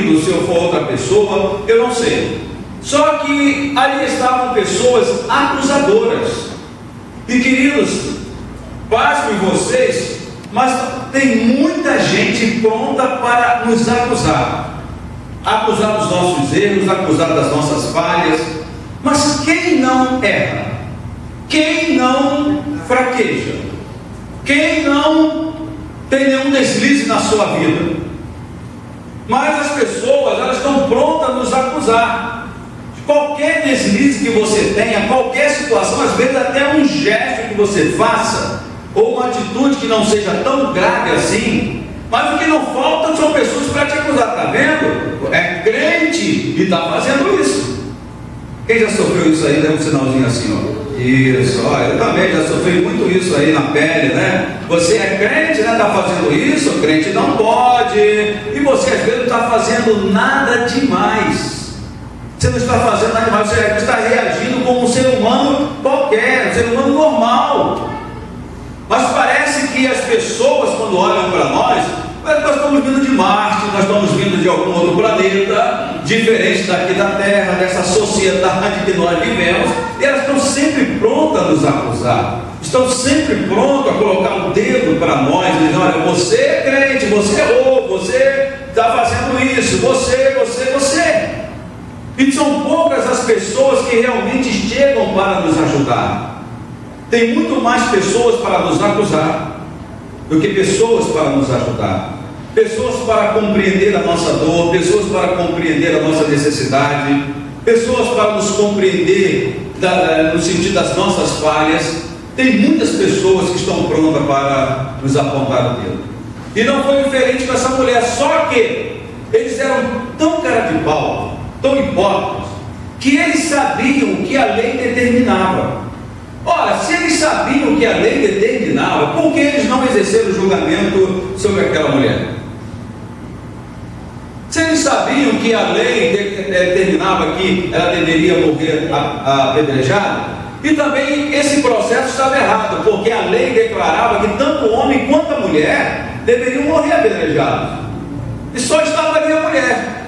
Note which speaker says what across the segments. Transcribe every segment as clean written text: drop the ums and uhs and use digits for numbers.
Speaker 1: marido, se eu for outra pessoa, eu não sei. Só que ali estavam pessoas acusadoras. E queridos, pasmem vocês, mas tem muita gente pronta para nos acusar. Acusar dos nossos erros, acusar das nossas falhas. Mas quem não erra? Quem não fraqueja? Quem não tem nenhum deslize na sua vida? Mas as pessoas, elas estão prontas a nos acusar. Qualquer deslize que você tenha, qualquer situação, às vezes até um gesto que você faça, ou uma atitude que não seja tão grave assim, mas o que não falta são pessoas para te acusar. Está vendo? É crente e está fazendo isso. Quem já sofreu isso aí? Dá um sinalzinho assim, ó. Isso, ó, eu também já sofri muito isso aí na pele, né? Você é crente, né? Está fazendo isso, o crente não pode. E você às vezes não está fazendo nada demais. Você não está fazendo nada demais, você está reagindo como um ser humano qualquer, um ser humano normal. Mas parece que as pessoas, quando olham para nós estamos vindo de Marte, nós estamos vindo de algum outro planeta, diferente daqui da Terra, dessa sociedade que nós vivemos, e elas estão sempre prontas a nos acusar, estão sempre prontas a colocar o dedo para nós, dizendo: olha, você é crente, você errou, você está fazendo isso, você. E são poucas as pessoas que realmente chegam para nos ajudar. Tem muito mais pessoas para nos acusar do que pessoas para nos ajudar, pessoas para compreender a nossa dor, pessoas para compreender a nossa necessidade, pessoas para nos compreender no sentido das nossas falhas. Tem muitas pessoas que estão prontas para nos apontar o dedo, e não foi diferente com essa mulher, só que eles eram tão cara de pau, tão hipócritas, que eles sabiam o que a lei determinava. Ora, se eles sabiam o que a lei determinava, por que eles não exerceram julgamento sobre aquela mulher? Se eles sabiam que a lei determinava que ela deveria morrer apedrejada, e também esse processo estava errado, porque a lei declarava que tanto o homem quanto a mulher deveriam morrer apedrejados, e só estava ali a mulher.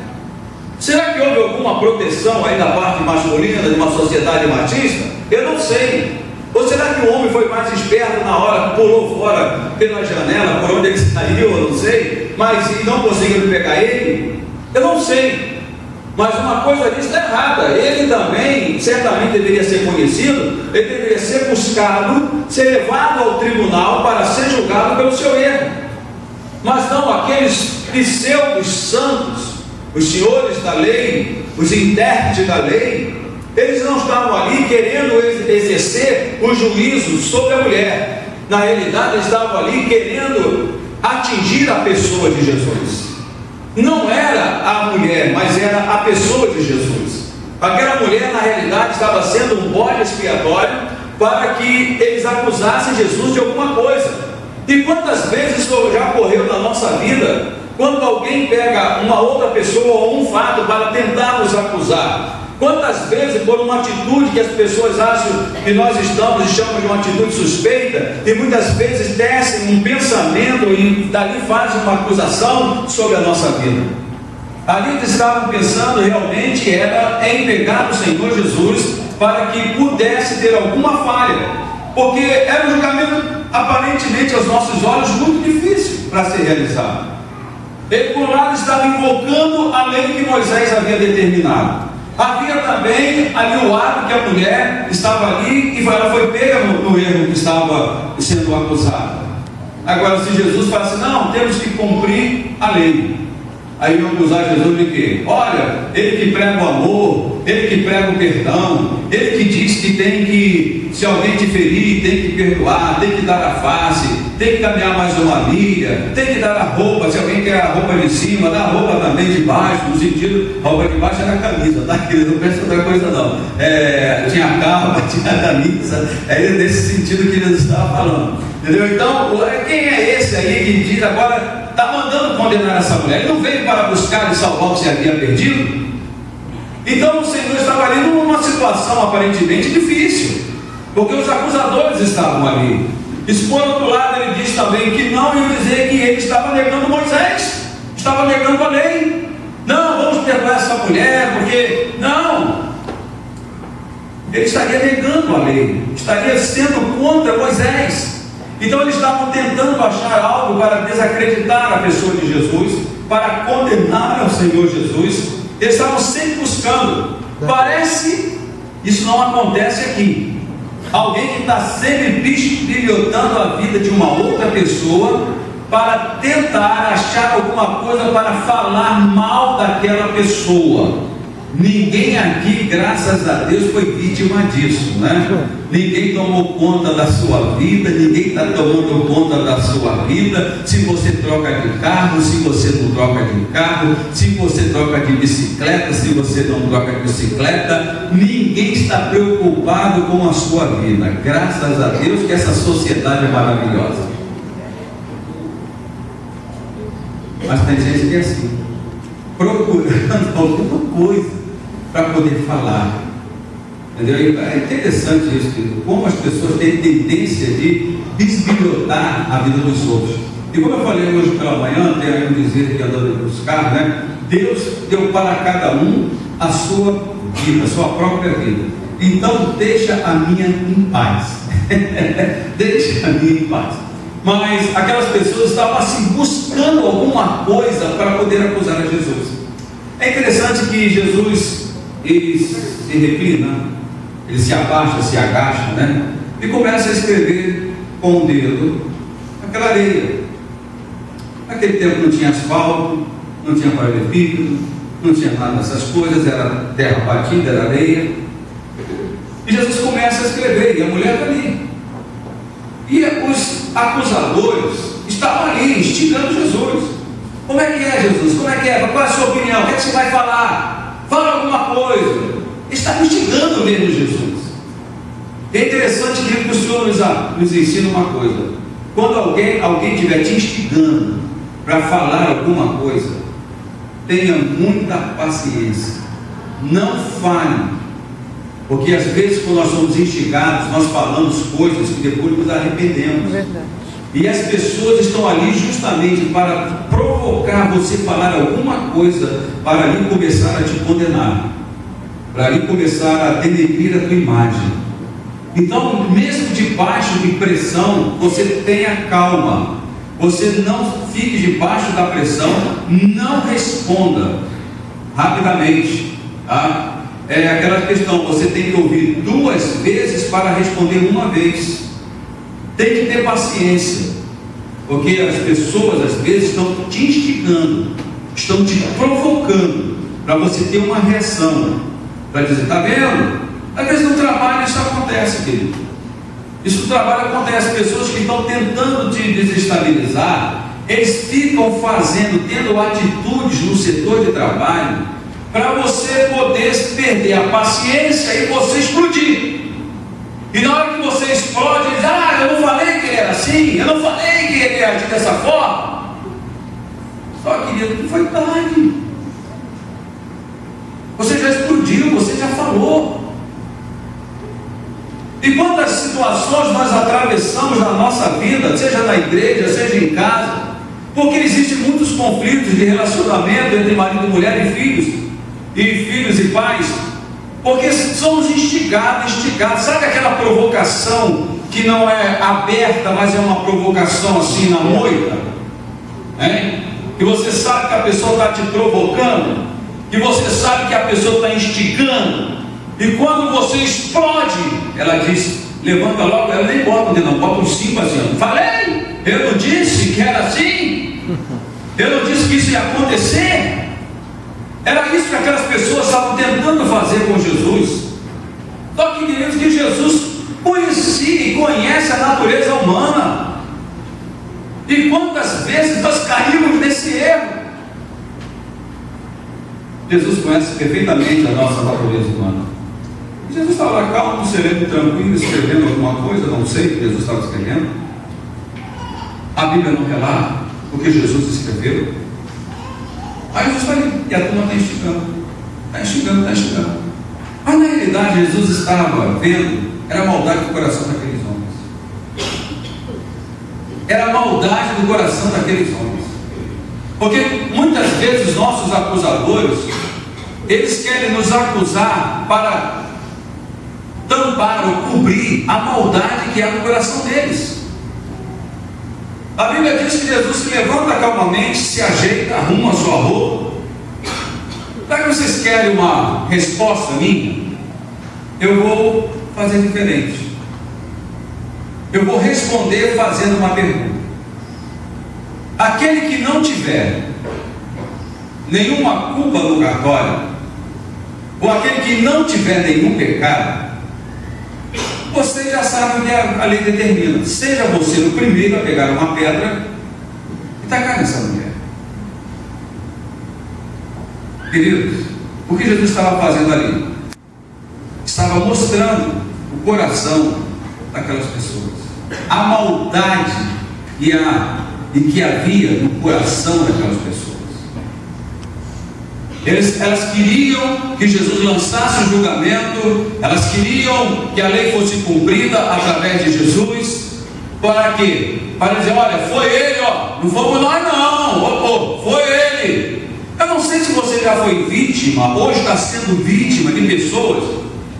Speaker 1: Será que houve alguma proteção aí da parte masculina de uma sociedade machista? Eu não sei. Ou será que o homem foi mais esperto na hora, pulou fora pela janela, por onde ele saiu, eu não sei, mas não conseguiram pegar ele? Eu não sei. Mas uma coisa disso está errada. Ele também, certamente deveria ser conhecido, ele deveria ser buscado, ser levado ao tribunal para ser julgado pelo seu erro. Mas não, aqueles pseudos santos, os senhores da lei, os intérpretes da lei, eles não estavam ali querendo exercer o juízo sobre a mulher. Na realidade, eles estavam ali querendo atingir a pessoa de Jesus. Não era a mulher, mas era a pessoa de Jesus. Aquela mulher, na realidade, estava sendo um bode expiatório para que eles acusassem Jesus de alguma coisa. E quantas vezes isso já ocorreu na nossa vida, quando alguém pega uma outra pessoa ou um fato para tentar nos acusar? Quantas vezes, por uma atitude que as pessoas acham que nós estamos e chamam de uma atitude suspeita, e muitas vezes tecem um pensamento e dali fazem uma acusação sobre a nossa vida. Ali eles estavam pensando realmente era em pegar o Senhor Jesus para que pudesse ter alguma falha, porque era um julgamento aparentemente aos nossos olhos muito difícil para ser realizado. Ele por um lado estava invocando a lei que Moisés havia determinado. Havia também ali o ato que a mulher estava ali e ela foi pega no erro que estava sendo acusada. Agora, se Jesus fala assim: não, temos que cumprir a lei, aí vão acusar Jesus de quê? Olha, ele que prega o amor, ele que prega o perdão, ele que diz que tem que, se alguém te ferir, tem que perdoar, tem que dar a face, tem que caminhar mais uma milha, tem que dar a roupa, se alguém quer a roupa de cima, dá a roupa também de baixo, no sentido, a roupa de baixo era a camisa, tá? Não pensa outra coisa não. Tinha a capa, tinha a camisa, é nesse sentido que ele estava falando, entendeu? Então, quem é esse aí que diz agora, está mandando condenar essa mulher? Ele não veio para buscar e salvar o que se havia perdido? Então o Senhor estava ali numa situação aparentemente difícil, porque os acusadores estavam ali. E por outro lado, ele diz também que não ia dizer que ele estava negando Moisés, estava negando a lei. Não, ele estaria negando a lei, estaria sendo contra Moisés. Então eles estavam tentando achar algo para desacreditar a pessoa de Jesus, para condenar ao Senhor Jesus. Eles estavam sempre buscando. Parece, isso não acontece aqui. Alguém que está sempre bisbilhotando a vida de uma outra pessoa para tentar achar alguma coisa para falar mal daquela pessoa. Ninguém aqui, graças a Deus, foi vítima disso, né? Ninguém tomou conta da sua vida, ninguém está tomando conta da sua vida. Se você troca de carro, se você não troca de carro, se você troca de bicicleta, se você não troca de bicicleta, ninguém está preocupado com a sua vida. Graças a Deus que essa sociedade é maravilhosa. Mas tem gente que é assim, procurando alguma coisa para poder falar. Entendeu? É interessante isso, como as pessoas têm tendência de bisbilhotar a vida dos outros. E como eu falei hoje pela manhã, tem aí um dizer que andando nos carros, né? Deus deu para cada um a sua vida, a sua própria vida. Então deixa a minha em paz. Deixa a minha em paz. Mas aquelas pessoas estavam assim buscando alguma coisa para poder acusar a Jesus. É interessante que Jesus, ele se reclina, ele se abaixa, se agacha, né? E começa a escrever com o dedo aquela areia. Naquele tempo não tinha asfalto, não tinha paralelepípedo, não tinha nada dessas coisas, era terra batida, era areia. E Jesus começa a escrever, e a mulher está ali. E os acusadores estavam ali, instigando Jesus. Como é que é, Jesus? Como é que é? Qual é a sua opinião? O que é que você vai falar? Fala alguma coisa. Está instigando mesmo Jesus. É interessante que o Senhor nos ensina uma coisa. Quando alguém estiver te instigando para falar alguma coisa, tenha muita paciência. Não fale. Porque às vezes quando nós somos instigados, nós falamos coisas que depois nos arrependemos. Verdade. E as pessoas estão ali justamente para provocar você falar alguma coisa, para ali começar a te condenar, para ali começar a denegrir a tua imagem. Então, mesmo debaixo de pressão, você tenha calma, você não fique debaixo da pressão, não responda rapidamente, tá? É aquela questão, você tem que ouvir 2 vezes para responder uma vez. Tem que ter paciência, porque as pessoas às vezes estão te instigando, estão te provocando para você ter uma reação, para dizer, está vendo? Às vezes no trabalho isso acontece, querido. Isso no trabalho acontece, pessoas que estão tentando te desestabilizar, eles ficam tendo atitudes no setor de trabalho, para você poder perder a paciência e você explodir. E na hora que você explode, ele diz, eu não falei que ele era assim, eu não falei que ele ia agir dessa forma. Só querido, que foi tarde. Você já explodiu, você já falou. E quantas situações nós atravessamos na nossa vida, seja na igreja, seja em casa, porque existem muitos conflitos de relacionamento entre marido e mulher e filhos e pais, porque somos instigados, sabe aquela provocação que não é aberta, mas é uma provocação assim na moita, né? Que você sabe que a pessoa está te provocando, que você sabe que a pessoa está instigando, e quando você explode, ela diz, levanta logo, ela nem bota o dedo, não, bota um 5 assim, falei, eu não disse que era assim, eu não disse que isso ia acontecer. Era isso que aquelas pessoas estavam tentando fazer com Jesus. Só que queridos, que Jesus conhecia e conhece a natureza humana. E quantas vezes nós caímos nesse erro? Jesus conhece perfeitamente a nossa natureza humana. E Jesus estava lá calmo, sereno, tranquilo, escrevendo alguma coisa, não sei o que Jesus estava escrevendo. A Bíblia não relata o que Jesus escreveu. Aí Jesus está ali, e a turma está instigando. Mas na realidade Jesus estava vendo, era a maldade do coração daqueles homens. Era a maldade do coração daqueles homens. Porque muitas vezes os nossos acusadores, eles querem nos acusar para tampar ou cobrir a maldade que há no coração deles. A Bíblia diz que Jesus se levanta calmamente, se ajeita, arruma a sua roupa. Será que vocês querem uma resposta minha? Eu vou fazer diferente. Eu vou responder fazendo uma pergunta. Aquele que não tiver nenhuma culpa no cartório, ou aquele que não tiver nenhum pecado, você já sabe o que a lei determina. Seja você o primeiro a pegar uma pedra e tacar nessa mulher. Queridos, o que Jesus estava fazendo ali? Estava mostrando o coração daquelas pessoas, a maldade que havia no coração daquelas pessoas. Elas queriam que Jesus lançasse o julgamento, elas queriam que a lei fosse cumprida através de Jesus. Para quê? Para dizer, olha, foi ele, ó, não fomos nós não, foi ele. Eu não sei se você já foi vítima, hoje está sendo vítima de pessoas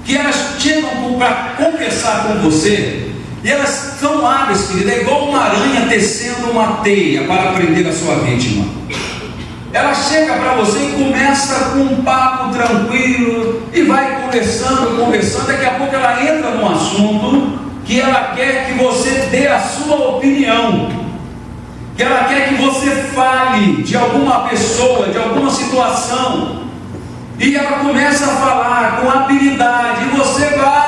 Speaker 1: que elas chegam para conversar com você, e elas são hábeis, querida, é igual uma aranha tecendo uma teia para prender a sua vítima. Ela chega para você e começa com um papo tranquilo, e vai conversando, daqui a pouco ela entra num assunto que ela quer que você dê a sua opinião, que ela quer que você fale de alguma pessoa, de alguma situação, e ela começa a falar com habilidade, e você vai,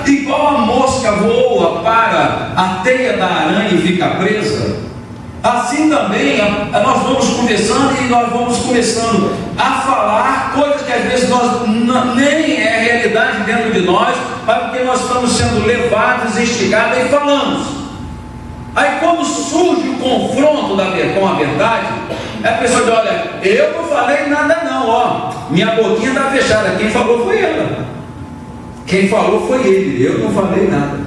Speaker 1: igual a mosca voa para a teia da aranha e fica presa. Assim também nós vamos conversando e nós vamos começando a falar coisas que às vezes nem é realidade dentro de nós, mas porque nós estamos sendo levados, instigados e falamos. Aí quando surge o confronto com a verdade, a pessoa diz, olha, eu não falei nada não, ó, minha boquinha está fechada, quem falou foi ela, quem falou foi ele, eu não falei nada.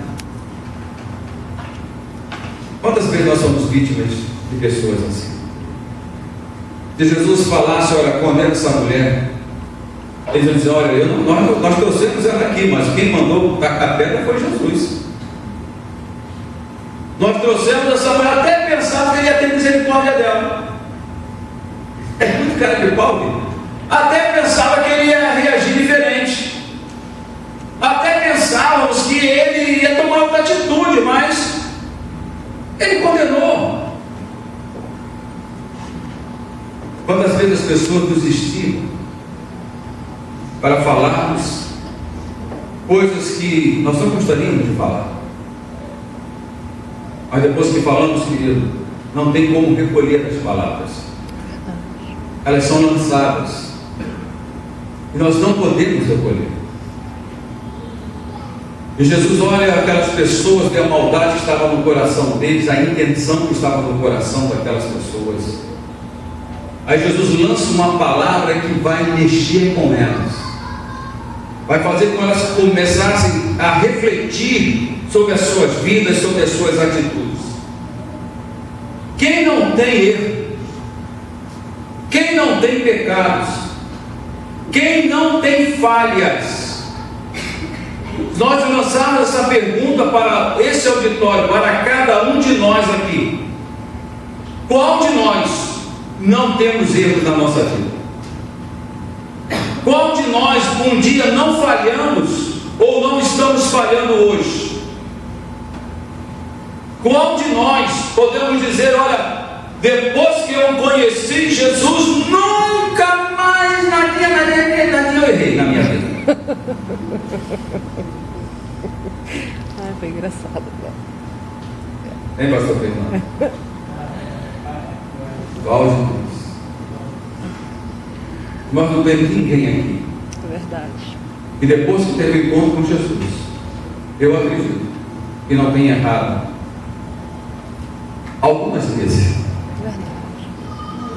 Speaker 1: Quantas vezes nós somos vítimas de pessoas assim? Se Jesus falasse, olha, condena essa mulher, eles iam dizer, olha, nós trouxemos ela aqui, mas quem mandou tacar a pedra foi Jesus. Nós trouxemos essa mulher, até pensava que ele ia ter misericórdia dela. É muito cara de pau, viu? Até pensava que ele ia reagir diferente. Até pensávamos que ele ia tomar outra atitude, mas ele condenou. Quantas vezes as pessoas nos estimam para falarmos coisas que nós não gostaríamos de falar, mas depois que falamos, querido, não tem como recolher as palavras, elas são lançadas e nós não podemos recolher. E Jesus olha aquelas pessoas que a maldade estava no coração deles, a intenção que estava no coração daquelas pessoas. Aí Jesus lança uma palavra que vai mexer com elas, vai fazer com elas começassem a refletir sobre as suas vidas, sobre as suas atitudes. Quem não tem erro, quem não tem pecados, quem não tem falhas, nós lançamos essa pergunta para esse auditório, para cada um de nós aqui: qual de nós não temos erros na nossa vida? Qual de nós um dia não falhamos ou não estamos falhando hoje? Qual de nós podemos dizer, olha, depois que eu conheci Jesus, nunca mais na minha eu errei na minha vida?
Speaker 2: Ai, foi engraçado.
Speaker 1: Hein, pastor Fernando? Cláudio, nós não temos ninguém aqui.
Speaker 2: É verdade.
Speaker 1: E depois que teve encontro com Jesus, eu acredito que não tenha errado algumas vezes.
Speaker 2: Verdade.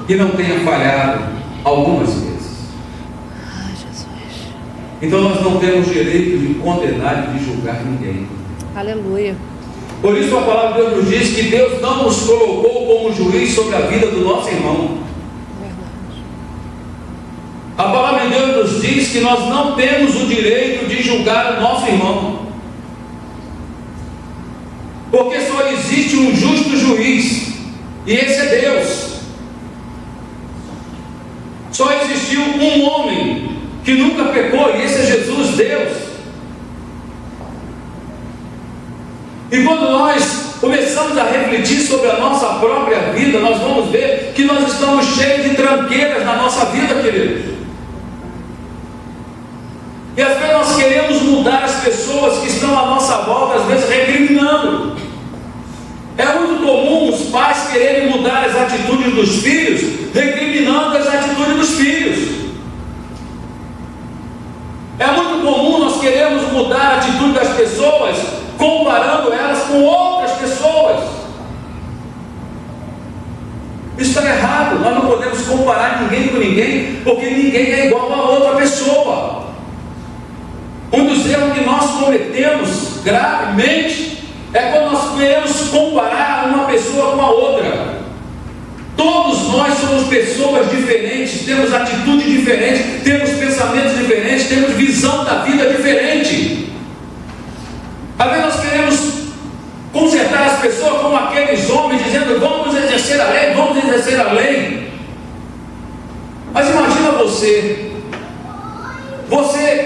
Speaker 1: Que não tenha falhado algumas vezes.
Speaker 2: Ai, Jesus.
Speaker 1: Então nós não temos direito de condenar e de julgar ninguém.
Speaker 2: Aleluia.
Speaker 1: Por isso a palavra de Deus nos diz que Deus não nos colocou como juiz sobre a vida do nosso irmão.
Speaker 2: Verdade.
Speaker 1: A palavra de Deus nos diz que nós não temos o direito de julgar o nosso irmão, porque só existe um justo juiz, e esse é Deus. Só existiu um homem que nunca pecou, e esse é Jesus, Deus. E quando nós começamos a refletir sobre a nossa própria vida, nós vamos ver que nós estamos cheios de tranqueiras na nossa vida, queridos. E às vezes nós queremos mudar as pessoas que estão à nossa volta, às vezes recriminando. É muito comum os pais quererem mudar as atitudes dos filhos, recriminando as atitudes dos filhos. É muito comum nós queremos mudar a atitude das pessoas, comparando elas com outras pessoas. Isso está errado. Nós não podemos comparar ninguém com ninguém, porque ninguém é igual a outra pessoa. Um dos erros que nós cometemos gravemente é quando nós queremos comparar uma pessoa com a outra. Todos nós somos pessoas diferentes, temos atitudes diferentes, temos pensamentos diferentes, temos visão da vida diferente. Às vezes nós queremos consertar as pessoas como aqueles homens, dizendo: vamos exercer a lei, vamos exercer a lei. Mas imagina você,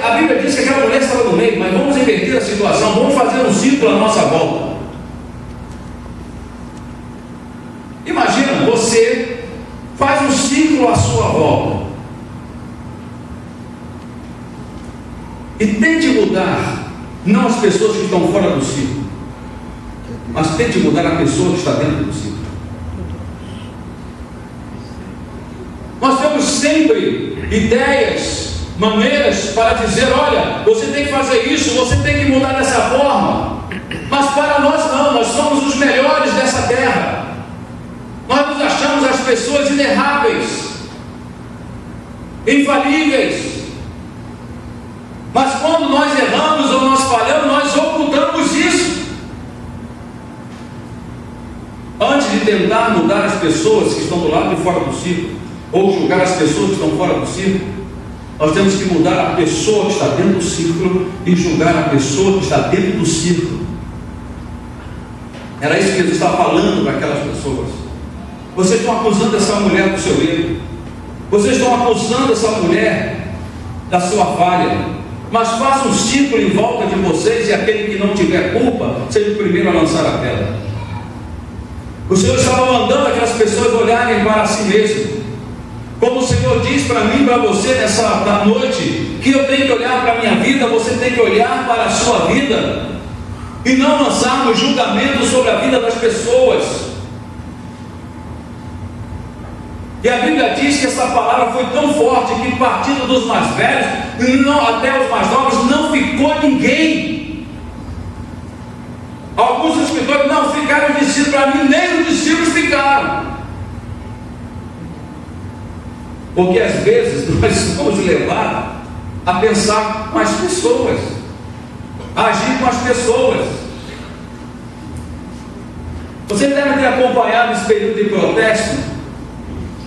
Speaker 1: a Bíblia diz que aquela mulher estava no meio, mas vamos inverter a situação, vamos fazer um círculo à nossa volta. Imagina, você faz um círculo à sua volta e tente mudar, não as pessoas que estão fora do círculo, mas tente mudar a pessoa que está dentro do círculo. Nós temos sempre ideias, maneiras para dizer: olha, você tem que fazer isso, você tem que mudar dessa forma. Mas para nós não, nós somos os melhores dessa terra. Nós nos achamos as pessoas inerráveis, infalíveis. Mas quando nós erramos ou nós falhamos, nós ocultamos isso. Antes de tentar mudar as pessoas que estão do lado de fora do círculo, ou julgar as pessoas que estão fora do círculo, nós temos que mudar a pessoa que está dentro do círculo e julgar a pessoa que está dentro do círculo. Era isso que Jesus estava falando para aquelas pessoas. Vocês estão acusando essa mulher do seu erro, vocês estão acusando essa mulher da sua falha, mas façam um círculo em volta de vocês, e aquele que não tiver culpa seja o primeiro a lançar a pedra. O Senhor estava mandando aquelas pessoas olharem para si mesmo, como o Senhor diz para mim e para você nessa noite, que eu tenho que olhar para a minha vida, você tem que olhar para a sua vida, e não lançarmos julgamento sobre a vida das pessoas. E a Bíblia diz que essa palavra foi tão forte que, partindo dos mais velhos até os mais novos, não ficou ninguém. Alguns escritores: não ficaram os discípulos. Para mim, nem os discípulos ficaram. Porque às vezes nós somos levados a pensar com as pessoas, a agir com as pessoas. Você deve ter acompanhado esse período de protesto,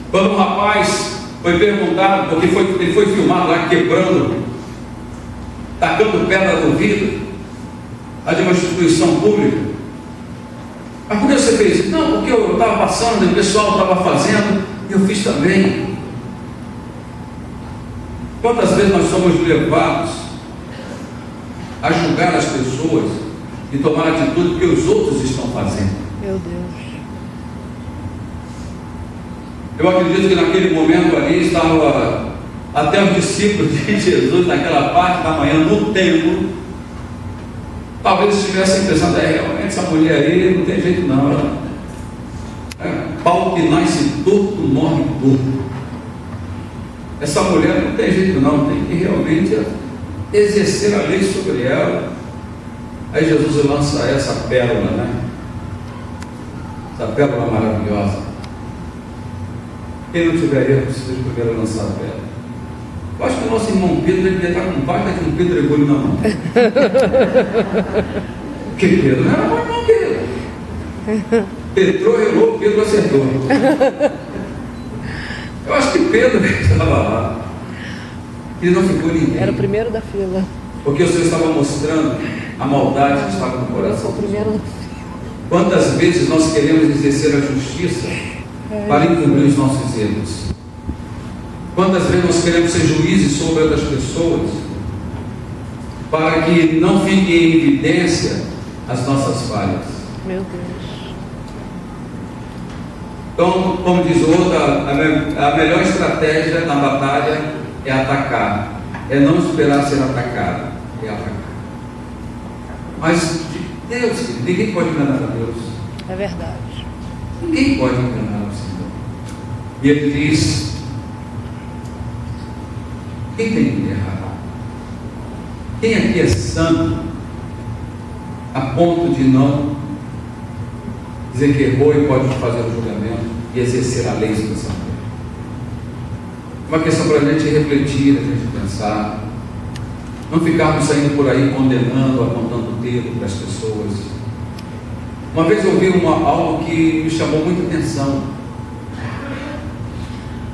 Speaker 1: quando um rapaz foi perguntado, porque ele foi filmado lá quebrando, tacando pedra no vidro de uma instituição pública. Mas por que você fez isso? Não, porque eu estava passando, o pessoal estava fazendo, e eu fiz também. Quantas vezes nós somos levados a julgar as pessoas e tomar atitude que os outros estão fazendo?
Speaker 2: Meu Deus.
Speaker 1: Eu acredito que naquele momento ali estava até os discípulos de Jesus, naquela parte da manhã, no templo. Talvez estivessem pensando: realmente essa mulher aí não tem jeito não. Pau que nasce torto, morre torto. Essa mulher não tem jeito não, tem que realmente exercer a lei sobre ela. Aí Jesus lança essa pérola, né? Essa pérola maravilhosa. Quem não tiver erro, precisa primeiro lançar a pedra. Eu acho que o nosso irmão Pedro, ele está com parte que um pedregulho na mão. Porque Pedro não era bom irmão, querido. Pedro errou, Pedro acertou. Eu acho que Pedro estava lá. Ele não ficou ninguém.
Speaker 2: Era o primeiro da fila.
Speaker 1: Porque o Senhor estava mostrando a maldade que estava no coração.
Speaker 2: Eu sou o primeiro da fila.
Speaker 1: Quantas vezes nós queremos exercer a justiça para encobrir os nossos erros? Quantas vezes nós queremos ser juízes sobre outras pessoas para que não fique em evidência as nossas falhas?
Speaker 2: Meu Deus.
Speaker 1: Então, como diz o outro, a melhor estratégia na batalha é atacar, é não esperar ser atacado, é atacar. Mas Deus, ninguém pode enganar a Deus.
Speaker 2: É verdade.
Speaker 1: Ninguém pode enganar o Senhor. E Ele diz: quem tem que errar? Quem aqui é santo a ponto de não dizer que errou e pode fazer o julgamento e exercer a lei sobre essa mulher? Uma questão para a gente refletir, a gente pensar, não ficarmos saindo por aí condenando, apontando o dedo para as pessoas. Uma vez eu ouvi algo que me chamou muita atenção.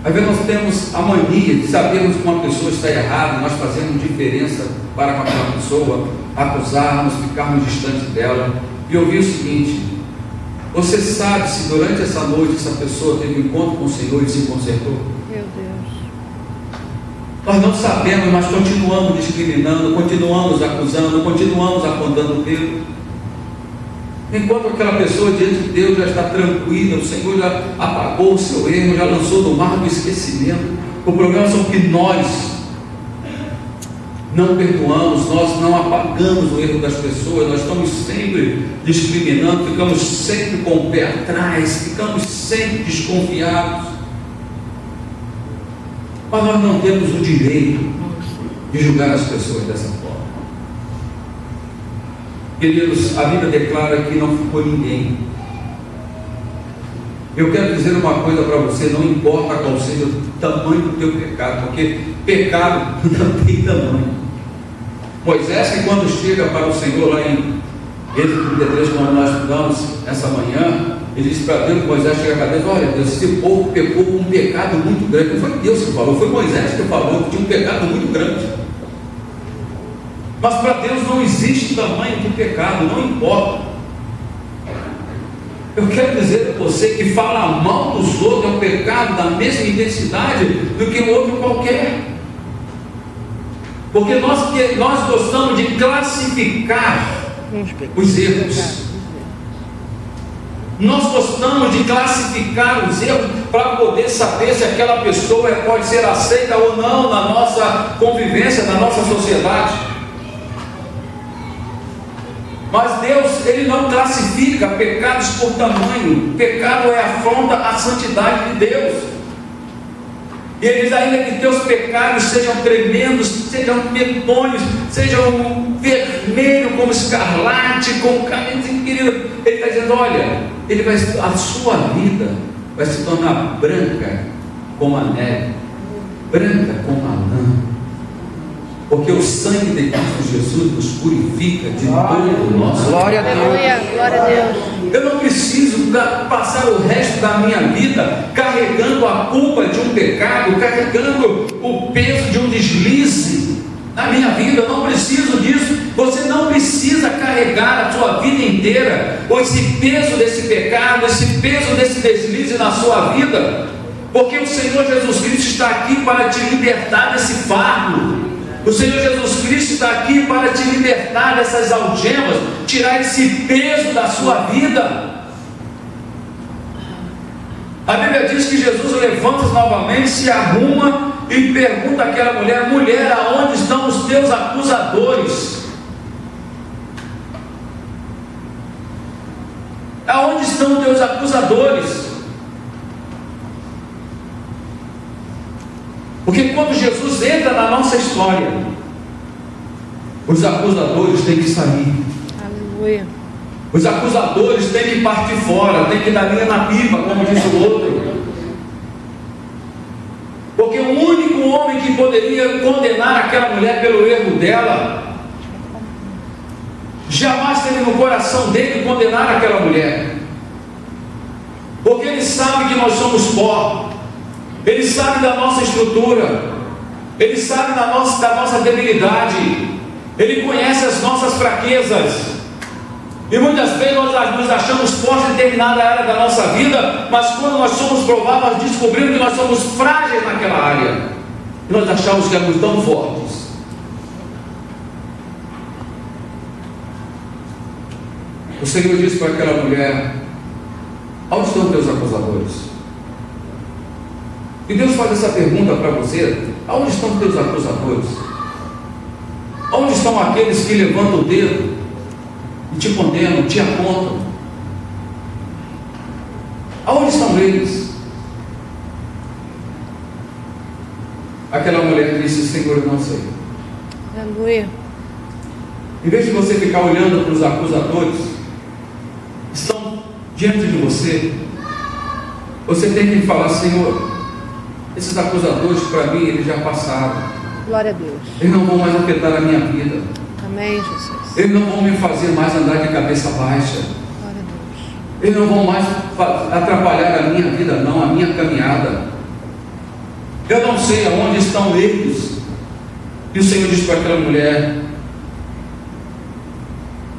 Speaker 1: Às vezes nós temos a mania de sabermos que uma pessoa está errada, nós fazemos diferença para com aquela pessoa, acusarmos, ficarmos distantes dela. E eu ouvi o seguinte: você sabe se durante essa noite essa pessoa teve um encontro com o Senhor e se consertou?
Speaker 2: Meu Deus.
Speaker 1: Nós não sabemos, mas continuamos discriminando, continuamos acusando, continuamos apontando o dedo. Enquanto aquela pessoa diante de Deus já está tranquila, o Senhor já apagou o seu erro, já lançou no mar do esquecimento. O problema é que nós não perdoamos, nós não apagamos o erro das pessoas, nós estamos sempre discriminando, ficamos sempre com o pé atrás, ficamos sempre desconfiados. Mas nós não temos o direito de julgar as pessoas dessa forma. Queridos, a Bíblia declara que não ficou ninguém. Eu quero dizer uma coisa para você: não importa qual seja o tamanho do teu pecado, porque pecado não tem tamanho. Moisés, que quando chega para o Senhor lá em Êxodo 33, como nós estudamos essa manhã, ele disse para Deus, Moisés chega para Deus: olha Deus, esse povo pecou com um pecado muito grande. Não foi Deus que falou, foi Moisés que falou que tinha um pecado muito grande. Mas para Deus não existe tamanho do pecado, não importa. Eu quero dizer para você que fala mal dos outros é um pecado da mesma intensidade do que um outro qualquer. Porque nós gostamos de classificar os erros. Nós gostamos de classificar os erros para poder saber se aquela pessoa pode ser aceita ou não na nossa convivência, na nossa sociedade. Mas Deus, Ele não classifica pecados por tamanho. Pecado é afronta à santidade de Deus. E Ele diz: ainda que teus pecados sejam tremendos, sejam medonhos, sejam vermelho como escarlate, como caminho, querido, Ele está dizendo: olha, a sua vida vai se tornar branca como a neve, branca como a lã. Porque o sangue de Cristo Jesus nos purifica de todo o nosso.
Speaker 2: Glória a Deus. Glória a Deus.
Speaker 1: Eu não preciso passar o resto da minha vida carregando a culpa de um pecado, carregando o peso de um deslize na minha vida. Eu não preciso disso. Você não precisa carregar a sua vida inteira ou esse peso desse pecado, esse peso desse deslize na sua vida, porque o Senhor Jesus Cristo está aqui para te libertar desse fardo. O Senhor Jesus Cristo está aqui para te libertar dessas algemas, tirar esse peso da sua vida. A Bíblia diz que Jesus levanta-se novamente, se arruma e pergunta àquela mulher: mulher, aonde estão os teus acusadores? Aonde estão os teus acusadores? Porque quando Jesus entra na nossa história, os acusadores têm que sair.
Speaker 2: Aleluia.
Speaker 1: Os acusadores têm que partir fora, têm que dar linha na pipa, como disse o outro. Porque o único homem que poderia condenar aquela mulher pelo erro dela, jamais teve no coração dele condenar aquela mulher. Porque ele sabe que nós somos pó. Ele sabe da nossa estrutura. Ele sabe da nossa debilidade, Ele conhece as nossas fraquezas. E muitas vezes nós nos achamos fortes em determinada área da nossa vida, mas quando nós somos provados, nós descobrimos que nós somos frágeis naquela área. E nós achamos que éramos tão fortes. O Senhor disse para aquela mulher: onde estão teus acusadores? E Deus faz essa pergunta para você: aonde estão teus acusadores? Onde estão aqueles que levantam o dedo e te condenam, te apontam? Aonde estão eles? Aquela mulher disse: Senhor, eu não sei.
Speaker 2: Aleluia.
Speaker 1: Em vez de você ficar olhando para os acusadores que estão diante de você, você tem que falar: Senhor, esses acusadores para mim, eles já passaram.
Speaker 2: Glória a Deus.
Speaker 1: Eles não vão mais afetar a minha vida.
Speaker 2: Amém, Jesus.
Speaker 1: Eles não vão me fazer mais andar de cabeça baixa.
Speaker 2: Glória a Deus.
Speaker 1: Eles não vão mais atrapalhar a minha vida, não, a minha caminhada. Eu não sei aonde estão eles. E o Senhor disse para aquela mulher: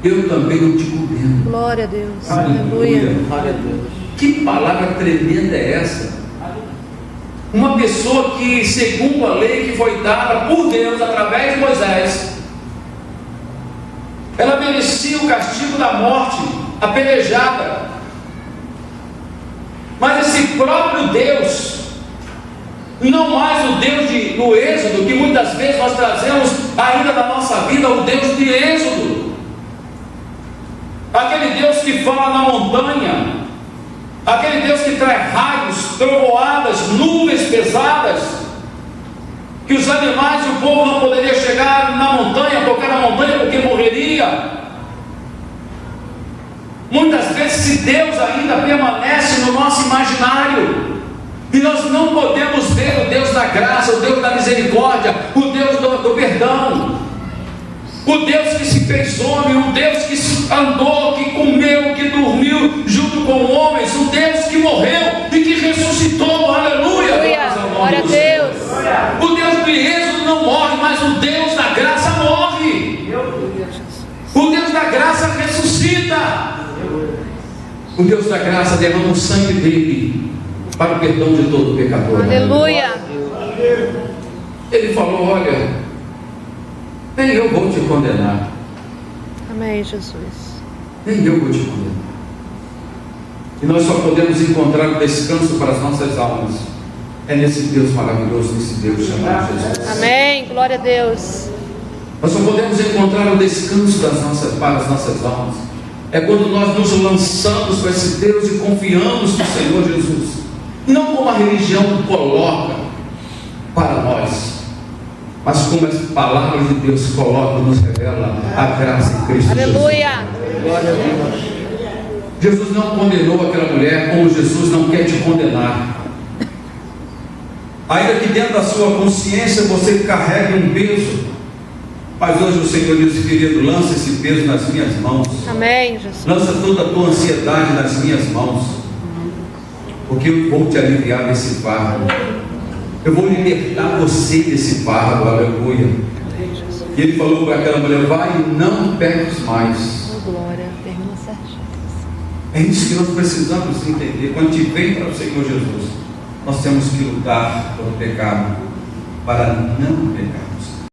Speaker 1: eu também não te condeno.
Speaker 2: Glória a Deus.
Speaker 1: Aleluia.
Speaker 2: Aleluia.
Speaker 1: Que palavra tremenda é essa? Uma pessoa que, segundo a lei que foi dada por Deus através de Moisés, ela merecia o castigo da morte, apedrejada. Mas esse próprio Deus, e não mais o Deus do Êxodo, que muitas vezes nós trazemos ainda na nossa vida, o Deus de Êxodo, aquele Deus que fala na montanha, aquele Deus que traz raios, trovoadas, nuvens pesadas, que os animais e o povo não poderiam chegar na montanha, tocar na montanha, porque morreria. Muitas vezes esse Deus ainda permanece no nosso imaginário, e nós não podemos ver o Deus da graça, o Deus da misericórdia, o Deus do perdão, o Deus que se fez homem, o Deus que andou, que comeu, que dormiu junto com homens, o Deus que morreu e que ressuscitou. Aleluia!
Speaker 2: Glória a Deus.
Speaker 1: O Deus de Êxodo não morre, mas o Deus da graça morre. O Deus da graça ressuscita. O Deus da graça derrama o sangue dele para o perdão de todo pecador.
Speaker 2: Aleluia.
Speaker 1: Ele falou: olha, nem eu vou te condenar.
Speaker 2: Amém, Jesus.
Speaker 1: Nem eu vou te condenar. E nós só podemos encontrar descanso para as nossas almas é nesse Deus maravilhoso, nesse Deus chamado Jesus.
Speaker 2: Amém. Glória a Deus.
Speaker 1: Nós só podemos encontrar o descanso para as nossas almas é quando nós nos lançamos para esse Deus e confiamos no Senhor Jesus, não como a religião coloca para nós, mas como as palavras de Deus colocam, nos revela a graça em Cristo.
Speaker 2: Aleluia.
Speaker 1: Jesus. Glória a Deus. Jesus não condenou aquela mulher como Jesus não quer te condenar. Ainda que dentro da sua consciência você carregue um peso, mas hoje o Senhor diz: querido, lança esse peso nas minhas mãos.
Speaker 2: Amém, Jesus.
Speaker 1: Lança toda a tua ansiedade nas minhas mãos, porque eu vou te aliviar desse fardo. Eu vou libertar você desse fardo. Aleluia. E ele falou para aquela mulher: vai e não peques mais.
Speaker 2: Oh, glória, termina certinho.
Speaker 1: É isso que nós precisamos entender. Quando a gente vem para o Senhor Jesus, nós temos que lutar contra o pecado para não pecar.